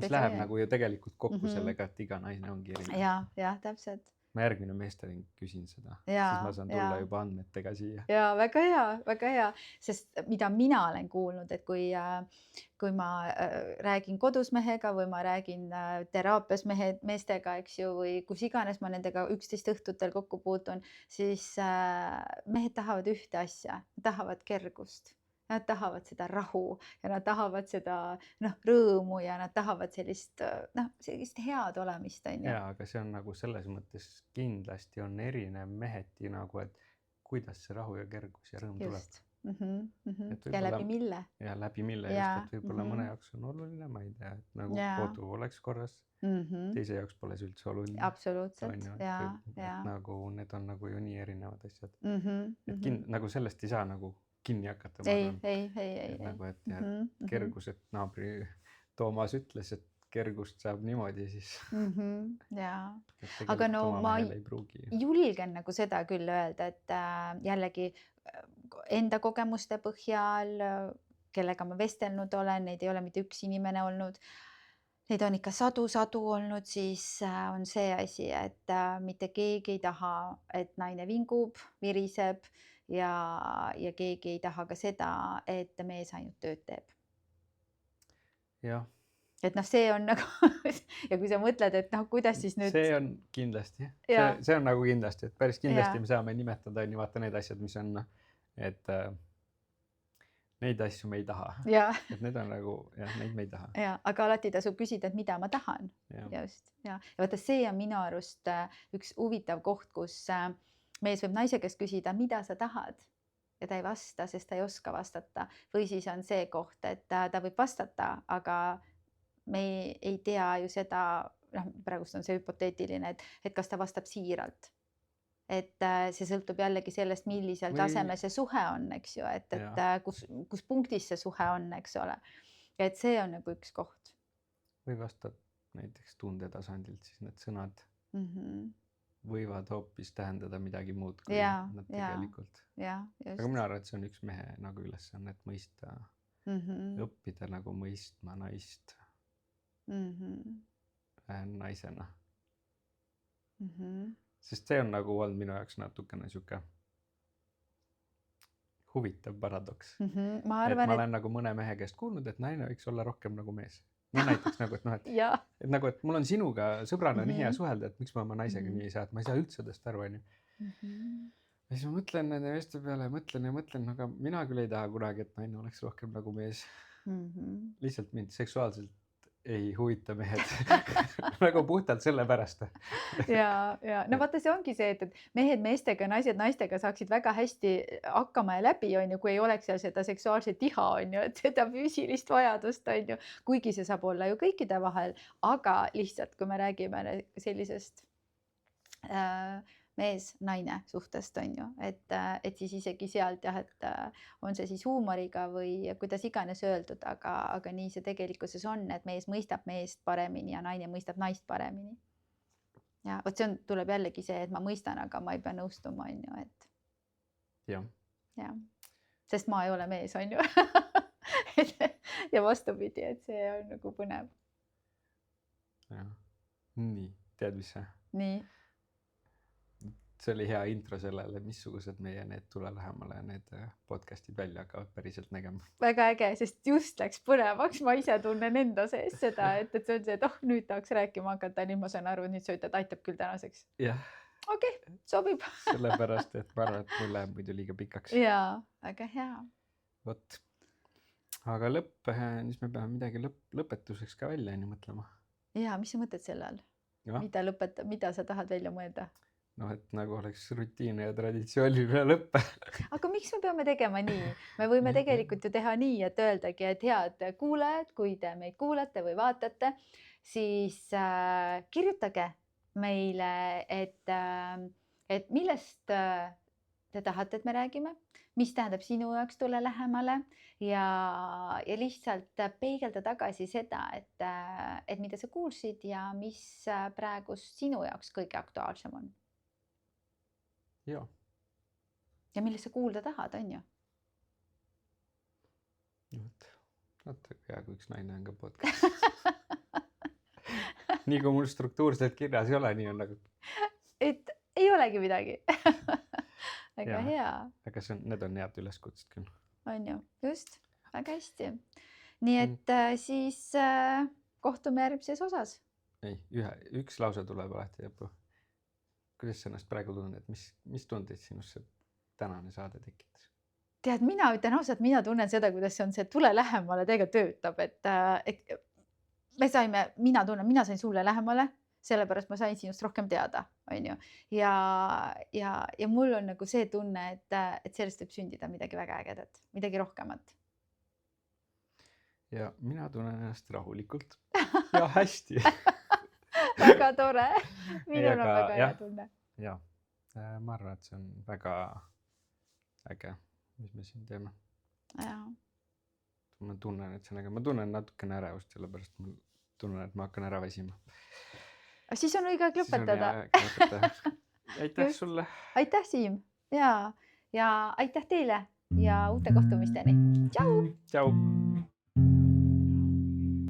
[SPEAKER 2] Mis läheb nagu ju tegelikult kokku sellega, et iga naine ongi erinev.
[SPEAKER 1] Jah, täpselt.
[SPEAKER 2] Ma järgmine meestering küsin seda, siis ma saan tulla juba andmetega siia.
[SPEAKER 1] Ja väga hea, sest mida mina olen kuulnud, et kui ma räägin kodus mehega või ma räägin teraapias meestega, eks ju, või kus iganes ma nendega 11 õhtutel kokku puutun, siis mehed tahavad ühte asja, tahavad kergust. Nad tahavad seda rahu ja nad tahavad seda rõõmu ja nad tahavad sellist head olemist.
[SPEAKER 2] Jaa, aga see on nagu selles mõttes kindlasti on erinev meheti nagu, et kuidas see rahu ja kergus ja rõõm tuleb.
[SPEAKER 1] Ja läbi mille?
[SPEAKER 2] Ja läbi mille just, et võib-olla mõne jaoks on oluline, ma ei tea, et nagu kodu oleks korras, teise jaoks pole see üldse oluline.
[SPEAKER 1] Absoluutselt, jaa.
[SPEAKER 2] Nagu need on nagu ju nii erinevad asjad. Et nagu sellest ei saa nagu kinni hakata.
[SPEAKER 1] Ei.
[SPEAKER 2] Nagu, et kergus, et naabri Toomas ütles, et kergust saab niimoodi, siis.
[SPEAKER 1] Aga no ma julgen nagu seda küll öelda, et jällegi enda kogemuste põhjal, kellega ma vestelnud olen, neid ei ole mitte üks inimene olnud, neid on ikka sadu olnud, siis on see asi, et mitte keegi ei taha, et naine vingub, viriseb ja keegi ei taha ka seda, et mees ainult tööd teeb.
[SPEAKER 2] Jah.
[SPEAKER 1] Et see on nagu, ja kui sa mõtled, et kuidas siis nüüd.
[SPEAKER 2] See on kindlasti, see on nagu kindlasti, et päris kindlasti me saame nimetada vaata need asjad, mis on, et neid asju me ei taha. Et need on nagu, neid me ei taha.
[SPEAKER 1] Aga alati tasub küsida, et mida ma tahan. Just, ja vaata, see on minu arust üks huvitav koht, kus mees võib naise käest küsida, mida sa tahad ja ta ei vasta, sest ta ei oska vastata. Või siis on see koht, et ta võib vastata, aga me ei tea ju seda, praegust on see hüpoteetiline, et kas ta vastab siiralt. Et see sõltub jällegi sellest, millisel tasemel see suhe on, eks ju, et kus punktis see suhe on, eks ole. Et see on nagu üks koht.
[SPEAKER 2] Või vastab näiteks tundetasandilt, siis need sõnad võivad hoopis tähendada midagi muud kui nad tegelikult. Aga mina arvan, et see on üks mehe nagu ülesanne, et mõista õppida nagu mõistma naist naisena. Sest see on nagu olnud minu jaoks natukene sihuke huvitav paradoks.
[SPEAKER 1] Ma
[SPEAKER 2] Et
[SPEAKER 1] arvan,
[SPEAKER 2] ma olen nagu mõne mehe käest kuulnud, et naine võiks olla rohkem nagu mees. No näiteks nagu, et noh,
[SPEAKER 1] ja.
[SPEAKER 2] et nagu, et mul on sinuga sõbrana nii hea suhelda, et miks ma oma naisega nii ei saa, et ma ei saa üldse tast aru, onju. Ja siis ma mõtlen nende meeste peale, mõtlen, aga mina küll ei taha kunagi, et naine oleks rohkem nagu mees. Lihtsalt mind seksuaalselt ei huvita mehed. Nagu puhtalt selle pärast.
[SPEAKER 1] ja no vaata, see ongi see, et mehed meestega, naised naistega saaksid väga hästi hakkama ja läbi, on ju, kui ei oleks seal seda seksuaalset iha, on ju, et seda füüsilist vajadust, on ju, kuigi see saab olla ju kõikide vahel, aga lihtsalt, kui me räägime sellisest mees-naine suhtest, on ju, et siis isegi sealt jah, et on see siis huumoriga või kuidas iganes öeldud, aga nii see tegelikkuses on, et mees mõistab meest paremini ja naine mõistab naist paremini. Ja vot see tuleb jällegi see, et ma mõistan, aga ma ei pea nõustuma, on ju, et. Ja. Sest ma ei ole mees, on ju. Ja vastupidi, et see on nagu põnev.
[SPEAKER 2] Ja. Nii, tead mis see?
[SPEAKER 1] Nii.
[SPEAKER 2] See oli hea intro sellele, missugused meie need Tule lähemale need podcastid välja hakkavad päriselt nägema.
[SPEAKER 1] Väga äge, sest just läks põnevaks. Ma ise tunnen enda sees seda, et see on see, et nüüd tahaks rääkima hakata. Nüüd ma saan aru, et nüüd sa ütled, aitab küll tänaseks.
[SPEAKER 2] Jah.
[SPEAKER 1] Okei, sobib.
[SPEAKER 2] Sellepärast, et ma arvan, et mul läheb muidu liiga pikaks.
[SPEAKER 1] Jaa, väga hea.
[SPEAKER 2] Vot. Aga siis me peame midagi lõpetuseks ka välja mõtlema.
[SPEAKER 1] Jaa, mis sa mõtled selle all? Mida sa tahad välja mõelda?
[SPEAKER 2] Noh, et nagu oleks rutiine ja traditsiooniline lõpp.
[SPEAKER 1] Aga miks me peame tegema nii? Me võime tegelikult ju teha nii, et öeldagi, et head kuulajad, kui te meid kuulate või vaatate, siis kirjutage meile, et millest te tahate, et me räägime, mis tähendab sinu jaoks Tule lähemale ja lihtsalt peegelda tagasi seda, et mida sa kuulsid ja mis praegu sinu jaoks kõige aktuaalsem on.
[SPEAKER 2] Ja.
[SPEAKER 1] Ja millest sa kuulda tahad, on ju?
[SPEAKER 2] Vaata, hea kui üks naine on ka podcast. Nii kui mul struktuurselt kirjas ei ole, nii on nagu.
[SPEAKER 1] Et ei olegi midagi. Väga hea.
[SPEAKER 2] Aga need on head üleskutsed küll.
[SPEAKER 1] On ju, just. Väga hästi. Nii et siis kohtume järgmises osas.
[SPEAKER 2] Ei, üks lause tuleb alati lõppu. Kuidas sa ennast praegu tunned, mis tundeid sinusse tänane saade tekitas?
[SPEAKER 1] Tead, mina ütlen ausalt, mina tunnen seda, kuidas see on see Tule lähemale teiega töötab, et mina sain sulle lähemale, sellepärast ma sain sinust rohkem teada, on ju. Ja mul on nagu see tunne, et sellest võib sündida midagi väga ägedat, midagi rohkemat.
[SPEAKER 2] Ja mina tunnen ennast rahulikult ja hästi.
[SPEAKER 1] Väga tore. Minul on väga hea tunne.
[SPEAKER 2] Ja, ma arvan, et see on väga äge, mis me siin teeme.
[SPEAKER 1] Ja.
[SPEAKER 2] Ma tunnen, et see on äge. Ma tunnen natukene ärevust, sellepärast ma tunnen, et ma hakkan ära väsima.
[SPEAKER 1] Siis on õige lõpetada.
[SPEAKER 2] Aitäh sulle.
[SPEAKER 1] Aitäh, Siim. Ja aitäh teile ja uute kohtumisteni. Tšau!
[SPEAKER 2] Tšau!